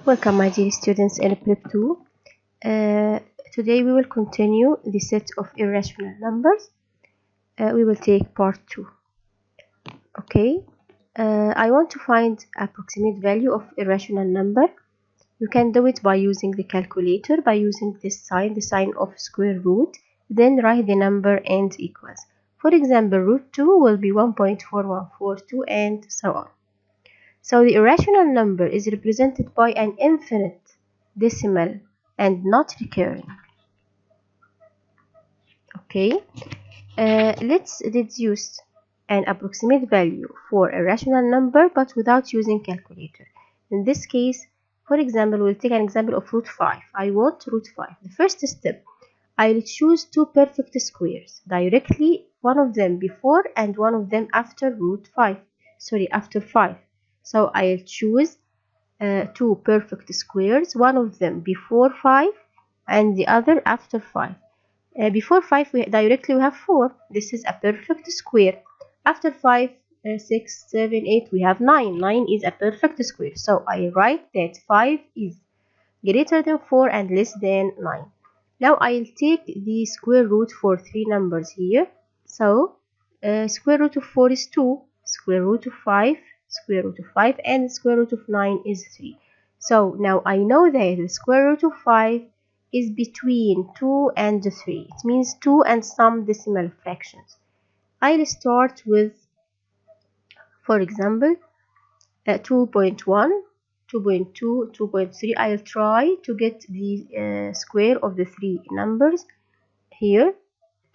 Welcome, my dear students in Prep 2. Today we will continue the set of irrational numbers. We will take part 2. Okay. I want to find approximate value of irrational number. You can do it by using the calculator, by using this sign, the sign of square root, then write the number and equals. For example, root 2 will be 1.4142 and so on. So the irrational number is represented by an infinite decimal and not recurring. Okay, let's deduce an approximate value for a rational number but without using calculator. In this case, for example, we'll take an example of root 5. I want root 5. The first step, I'll choose two perfect squares directly, one of them before and one of them after after 5. So I'll choose two perfect squares, one of them before 5 and the other after 5. Before 5 we have 4. This is a perfect square. After 5, 6, 7, 8 we have 9. 9 is a perfect square. So I write that 5 is greater than 4 and less than 9. Now I'll take the square root for three numbers here. So square root of 4 is 2, square root of 5, square root of 5, and square root of 9 is 3. So now I know that the square root of 5 is between 2 and 3. It means 2 and some decimal fractions. I'll start with, for example, 2.1, 2.2, 2.3. I'll try to get the square of the three numbers here.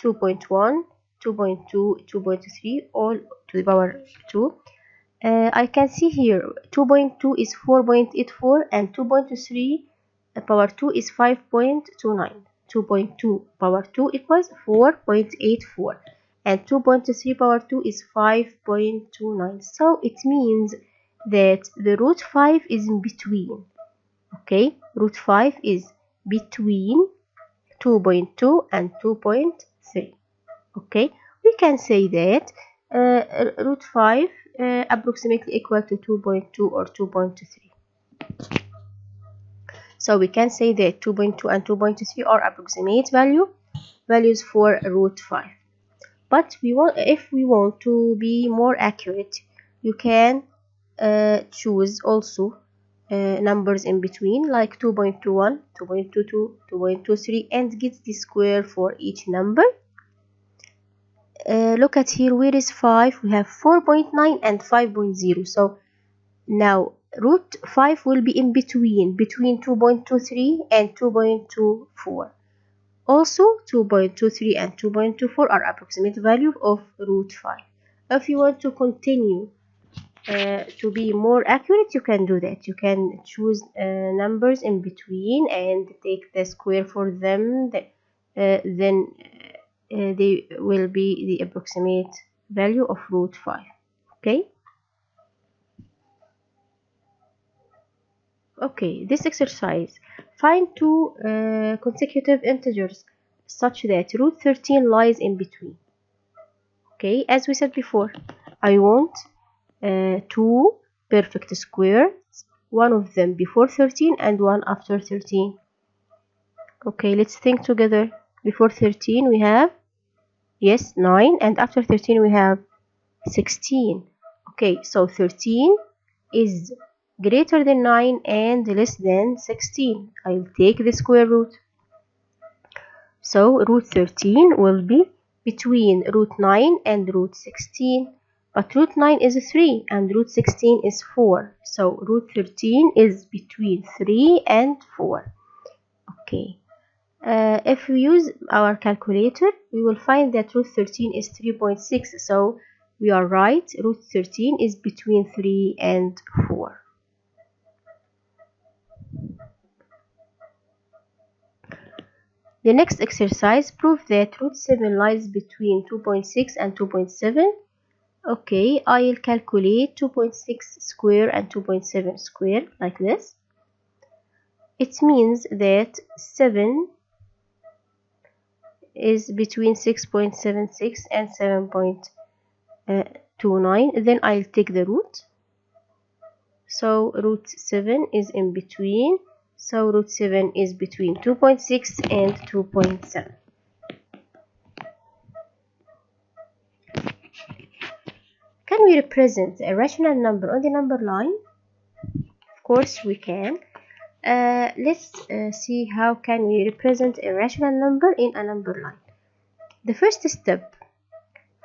2.1, 2.2, 2.3, all to the power 2. I can see here 2.2 is 4.84 and 2.3 power 2 is 5.29. 2.2 power 2 equals 4.84 and 2.3 power 2 is 5.29. So it means that the root 5 is in between. Okay, root 5 is between 2.2 and 2.3. Okay, we can say that root 5 approximately equal to 2.2 or 2.3. So we can say that 2.2 and 2.3 are approximate values for root 5. But if we want to be more accurate, you can choose also numbers in between, like 2.21, 2.22, 2.23, and get the square for each number. Look at here, where is 5? We have 4.9 and 5.0. So now root 5 will be in between 2.23 and 2.24. Also 2.23 and 2.24 are approximate value of root 5. If you want to continue to be more accurate, you can do that. You can choose numbers in between and take the square for them. Then they will be the approximate value of root 5. Okay. Okay, this exercise, find two consecutive integers such that root 13 lies in between. Okay, as we said before, I want two perfect squares, one of them before 13 and one after 13. Okay, let's think together. Before 13 we have, yes, 9, and after 13 we have 16. Okay, so 13 is greater than 9 and less than 16. I'll take the square root. So root 13 will be between root 9 and root 16. But root 9 is 3 and root 16 is 4. So root 13 is between 3 and 4. Okay. If we use our calculator, we will find that root 13 is 3.6. So we are right. Root 13 is between 3 and 4. The next exercise, prove that root 7 lies between 2.6 and 2.7. Okay, I'll calculate 2.6 square and 2.7 square like this. It means that 7 is between 6.76 and 7.29. Then I'll take the root. So root 7 is in between. So root 7 is between 2.6 and 2.7. Can we represent a rational number on the number line? Of course we can. Let's see how can we represent a rational number in a number line. The first step,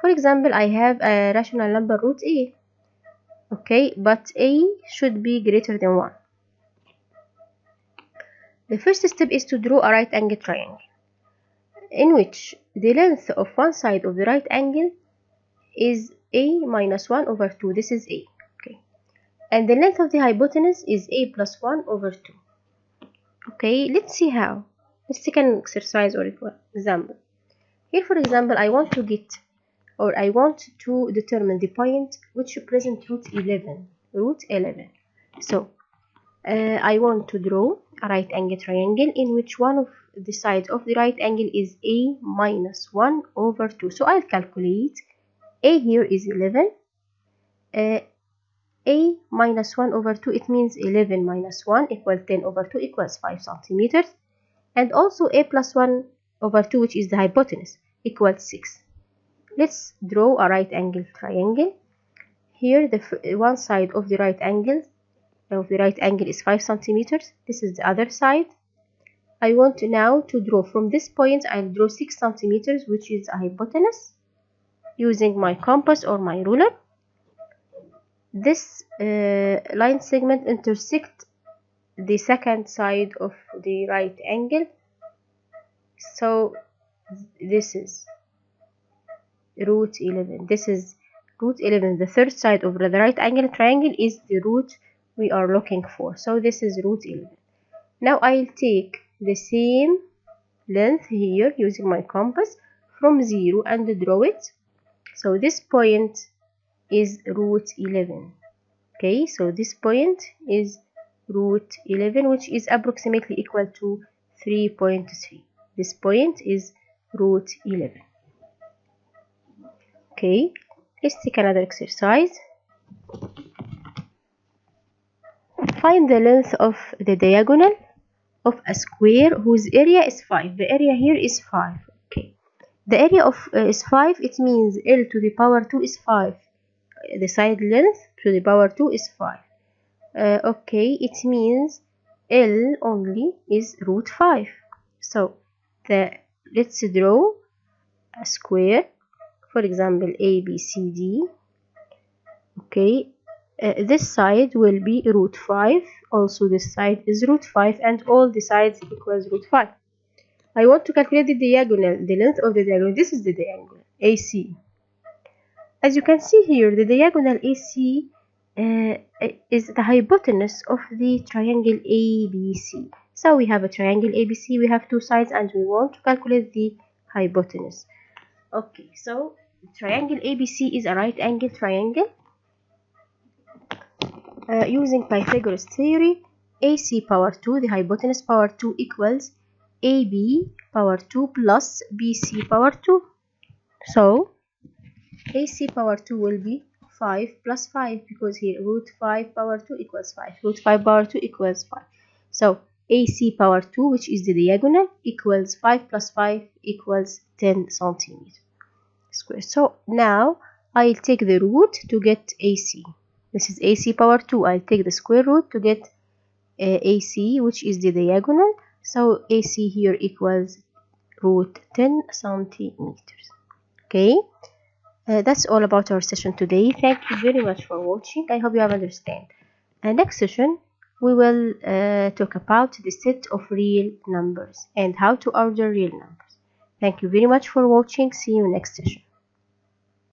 for example, I have a rational number root a. Okay, but a should be greater than 1. The first step is to draw a right angle triangle in which the length of one side of the right angle is a minus 1 over 2. This is a. Okay, and the length of the hypotenuse is a plus 1 over 2. Okay, let's see how. Let's take an exercise or example. Here, for example, I want to determine the point which represents root 11. So I want to draw a right angle triangle in which one of the sides of the right angle is a minus 1 over 2. So I'll calculate. A here is 11. A minus 1 over 2, it means 11 minus 1 equals 10 over 2 equals 5 centimeters. And also a plus 1 over 2, which is the hypotenuse, equals 6. Let's draw a right angle triangle. Here the one side of the right angle is 5 centimeters. This is the other side. I want now to draw from this point. I'll draw 6 centimeters, which is a hypotenuse, using my compass or my ruler. This line segment intersects the second side of the right angle. So this is root 11. This is root 11. The third side of the right angle triangle is the root we are looking for. So this is root 11. Now I'll take the same length here using my compass from 0 and draw it. So this point is root 11. Okay, so this point is root 11, which is approximately equal to 3.3. This point is root 11. Okay, let's take another exercise. Find the length of the diagonal of a square whose area is 5. The area here is 5. Okay, the area of is 5. It means L to the power 2 is 5. The side length to the power 2 is 5. Okay, it means L only is root 5. So let's draw a square. For example, ABCD. Okay, this side will be root 5. Also this side is root 5, and all the sides equals root 5. I want to calculate the diagonal, the length of the diagonal. This is the diagonal AC. As you can see here, the diagonal AC is the hypotenuse of the triangle ABC. So we have a triangle ABC, we have two sides, and we want to calculate the hypotenuse. Okay, so triangle ABC is a right angle triangle. Using Pythagoras theory, AC power 2, the hypotenuse power 2, equals AB power 2 plus BC power 2. So AC power 2 will be 5 plus 5, because here root 5 power 2 equals 5. Root 5 power 2 equals 5. So AC power 2, which is the diagonal, equals 5 plus 5 equals 10 centimeters square. So now I'll take the root to get AC. This is AC power 2. I'll take the square root to get AC, which is the diagonal. So AC here equals root 10 centimeters. Okay, that's all about our session today. Thank you very much for watching. I hope you have understand. Next session we will talk about the set of real numbers and how to order real numbers. Thank you very much for watching. See you next session.